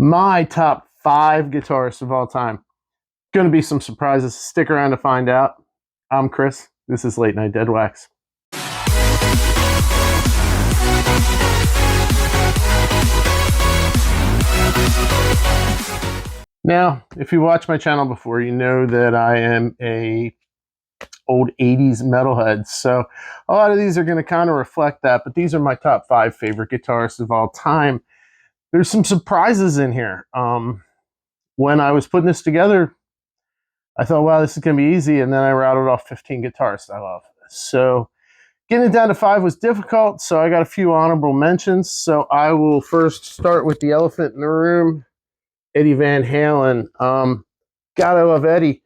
My top 5 guitarists of all time. Going to be some surprises. Stick around to find out. I'm Chris. This is Late Night Dead Wax. Now, if you watch my channel before, you know that I am a old 80s metalhead. So a lot of these are going to kind of reflect that, but these are my top 5 favorite guitarists of all time. There's some surprises in here. When I was putting this together, I thought, wow, this is going to be easy. And then I rattled off 15 guitarists I love. So getting it down to 5 was difficult. So I got a few honorable mentions. So I will first start with the elephant in the room, Eddie Van Halen. God, I love Eddie.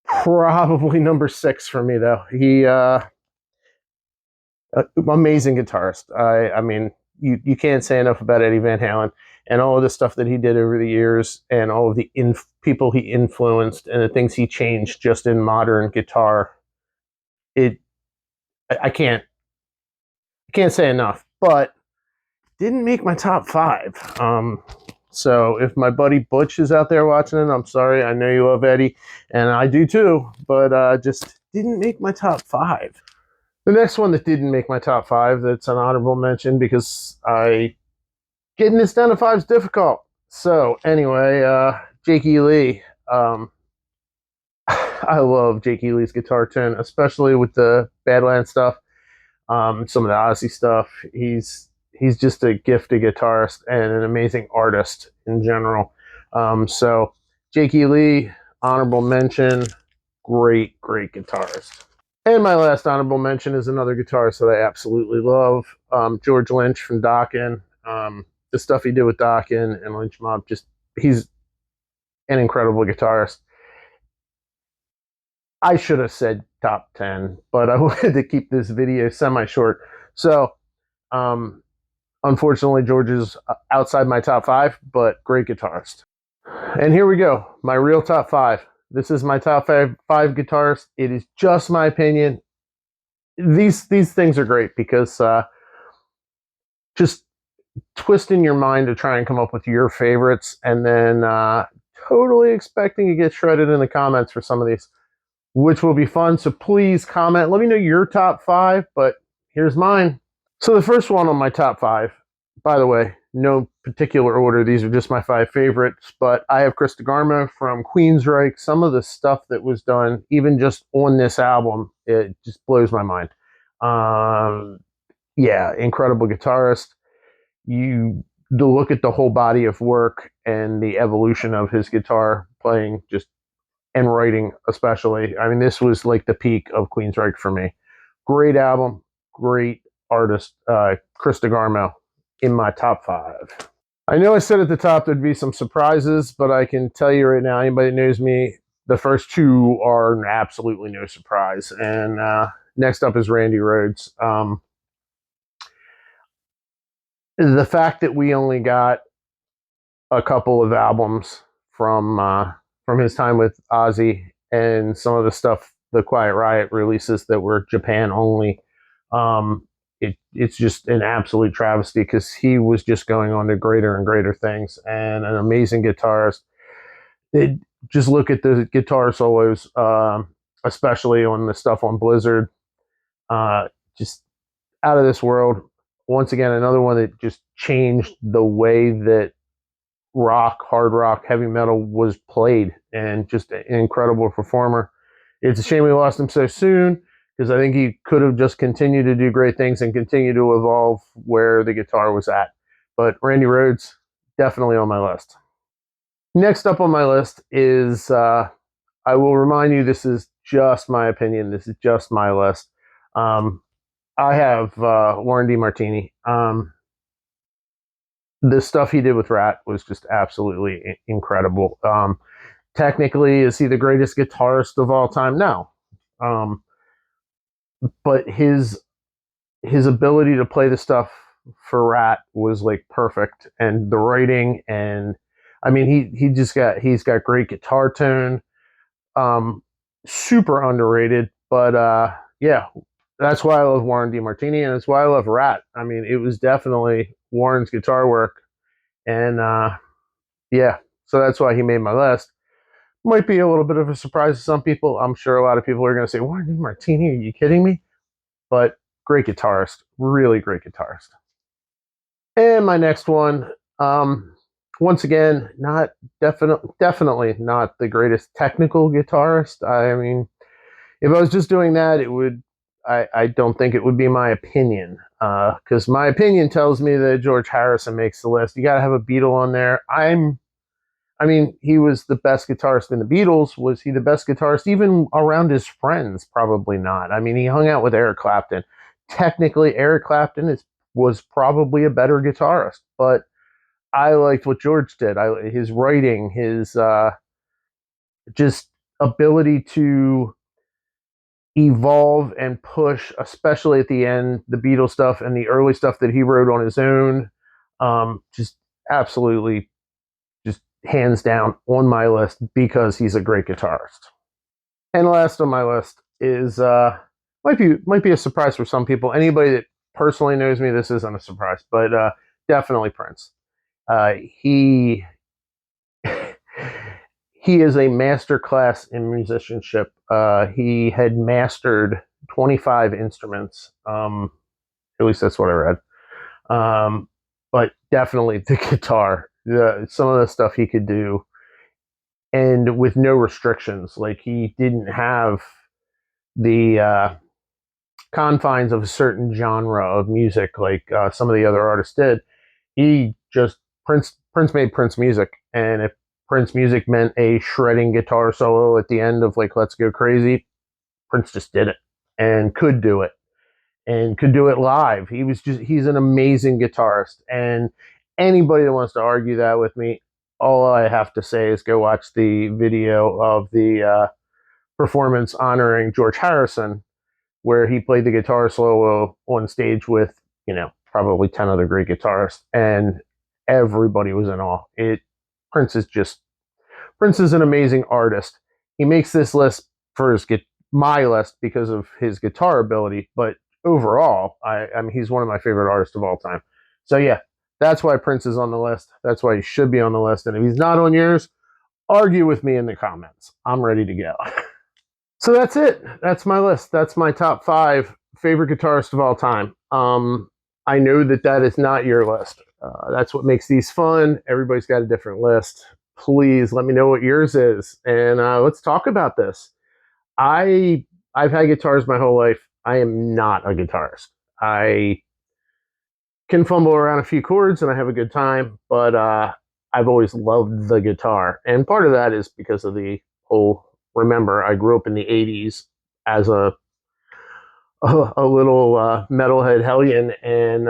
Probably number 6 for me, though. He, amazing guitarist. I mean, you can't say enough about Eddie Van Halen and all of the stuff that he did over the years and all of the people he influenced and the things he changed just in modern guitar. I can't say enough, but didn't make my top 5. So if my buddy Butch is out there watching it, I'm sorry. I know you love Eddie, and I do too, but just didn't make my top 5. The next one that didn't make my top 5, that's an honorable mention because getting this down to 5 is difficult. So anyway, Jake E. Lee. I love Jake E. Lee's guitar tone, especially with the Badlands stuff, some of the Ozzy stuff. He's just a gifted guitarist and an amazing artist in general. So Jake E. Lee, honorable mention, great guitarist. And my last honorable mention is another guitarist that I absolutely love, George Lynch from Dokken. The stuff he did with Dokken and Lynch Mob, he's an incredible guitarist. I should have said top 10, but I wanted to keep this video semi-short. So, unfortunately, George is outside my top 5, but great guitarist. And here we go, my real top 5. This is my top 5 guitarists. It is just my opinion. These things are great because just twisting your mind to try and come up with your favorites, and then totally expecting to get shredded in the comments for some of these, which will be fun. So please comment. Let me know your top 5, but here's mine. So the first one on my top 5, by the way, no particular order. These are just my 5 favorites, but I have Chris Degarmo from Queensryche. Some of the stuff that was done, even just on this album, it just blows my mind. Yeah, incredible guitarist. To look at the whole body of work and the evolution of his guitar playing and writing especially. I mean, this was like the peak of Queensryche for me. Great album, great artist. Chris Degarmo in my top 5. I know I said at the top there'd be some surprises, but I can tell you right now, anybody that knows me, the first 2 are absolutely no surprise. And next up is Randy Rhoads. The fact that we only got a couple of albums from his time with Ozzy and some of the stuff, the Quiet Riot releases that were Japan only, it's just an absolute travesty because he was just going on to greater and greater things and an amazing guitarist. Just look at the guitar solos, especially on the stuff on Blizzard, just out of this world. Once again, another one that just changed the way that rock, hard rock, heavy metal was played, and just an incredible performer. It's a shame we lost him so soon because I think he could have just continued to do great things and continue to evolve where the guitar was at. But Randy Rhoads, definitely on my list. Next up on my list is, I will remind you, this is just my opinion. This is just my list. I have Warren Demartini. The stuff he did with Rat was just absolutely incredible. Technically, is he the greatest guitarist of all time? No. But his ability to play the stuff for Rat was like perfect, and the writing, and I mean, he's got great guitar tone. Super underrated, but yeah, that's why I love Warren Demartini, and that's why I love Rat. I mean, it was definitely Warren's guitar work And yeah, so that's why he made my list. Might be a little bit of a surprise to some people. I'm sure a lot of people are going to say, "What, Demartini? Are you kidding me?" But great guitarist, really great guitarist. And my next one, once again, not definitely not the greatest technical guitarist. I mean, if I was just doing that, it would. I don't think it would be my opinion, because my opinion tells me that George Harrison makes the list. You got to have a Beatle on there. I mean, he was the best guitarist in the Beatles. Was he the best guitarist even around his friends? Probably not. I mean, he hung out with Eric Clapton. Technically, Eric Clapton was probably a better guitarist, but I liked what George did. His writing, his just ability to evolve and push, especially at the end, the Beatles stuff and the early stuff that he wrote on his own. Just absolutely, just hands down on my list because he's a great guitarist. And last on my list is might be a surprise for some people. Anybody that personally knows me, this isn't a surprise, but definitely Prince. He he is a master class in musicianship. He had mastered 25 instruments. At least that's what I read. But definitely the guitar. Some of the stuff he could do, and with no restrictions. Like, he didn't have the confines of a certain genre of music like some of the other artists did. He just Prince made Prince music, and if Prince music meant a shredding guitar solo at the end of like Let's Go Crazy, Prince just did it and could do it and could do it live. He's an amazing guitarist, and anybody that wants to argue that with me, all I have to say is go watch the video of the performance honoring George Harrison, where he played the guitar solo on stage with, probably 10 other great guitarists, and everybody was in awe. Prince is an amazing artist. He makes this list for my list because of his guitar ability, but overall, I mean, he's one of my favorite artists of all time. So yeah, that's why Prince is on the list. That's why he should be on the list. And if he's not on yours, argue with me in the comments. I'm ready to go. So that's it. That's my list. That's my top 5 favorite guitarists of all time. I know that is not your list. That's what makes these fun. Everybody's got a different list. Please let me know what yours is, and let's talk about this. I've had guitars my whole life. I am not a guitarist. I can fumble around a few chords and I have a good time, but I've always loved the guitar, and part of that is because of the whole. Remember, I grew up in the '80s as a little metalhead hellion, and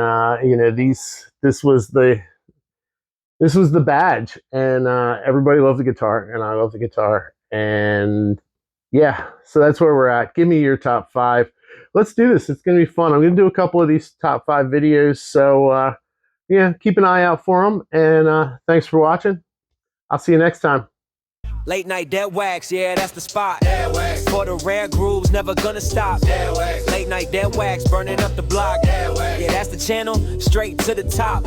this was the badge, and everybody loved the guitar, and I love the guitar, and yeah, so that's where we're at. Give me your top 5. Let's do this. It's gonna be fun. I'm gonna do a couple of these top 5 videos, so yeah, keep an eye out for them, and thanks for watching. I'll see you next time. Late night dead wax, yeah, that's the spot. For the rare grooves, never gonna stop. Late night dead wax, burning up the block. Yeah, that's the channel, straight to the top.